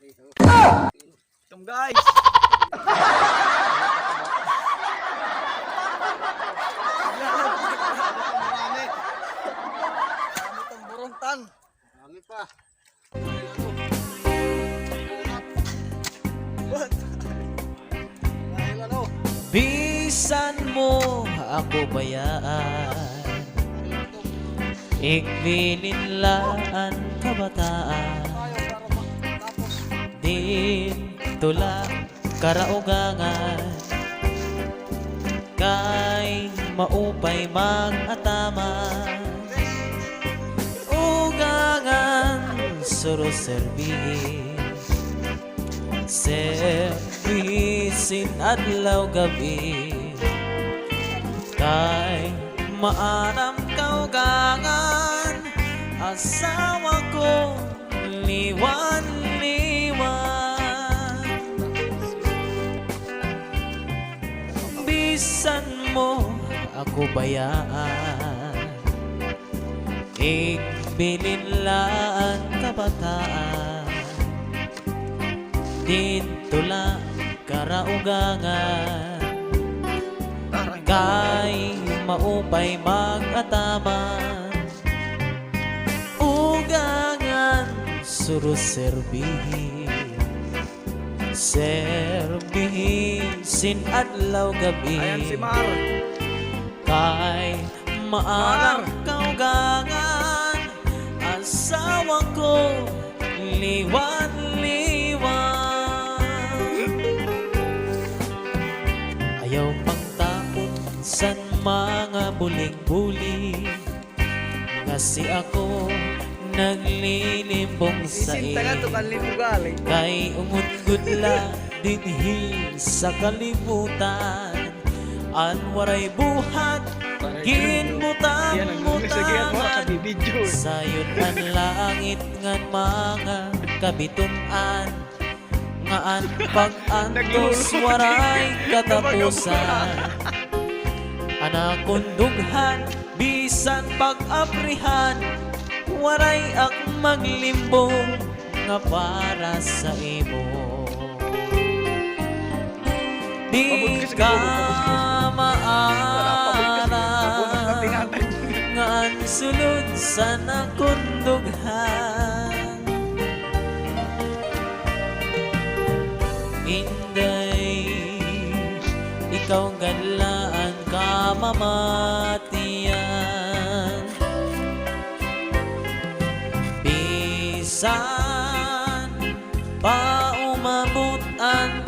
Tum guys. Marami. Marami tong buruntan. Marami pa. What? Dahil ano? Bisan mo ako bayaan, igbilinlaan kabataan, din tula karaugangan, kay maupay mag-ataman, ugangan suro serbihin, servisin adlaw gabi, kay maanam kaugangan, asawa ko liwan-liwan. Bisan mo ako bayaan, igbilinlaan kabataan, tintula karaugangan, kay maupay mag-ataman, ugangan suro serbihin, servisin adlaw gabi, Ayan si Mar. kay maarang kaugangan, asawa ko liwan-liwan. Ayaw pang tapon san mga buling-buling, kasi ako naglilimbong sa Isinta nga ito kanlibo galing. kay umudgudla dinhi sa kalibutan, anwaray buhat ginbutang-butangan, sayod ang langit ngan mga kabitunan, ngaan pag-antos waray katapusan, anakon dughan bisan pag-aprihan, waray ak maglimbong nga para sa imo. Di ka maarang nga ang sulod sa nakundughan, Inday, ikaw ganlaan ka mamatiyan. Bisan pa umabot ang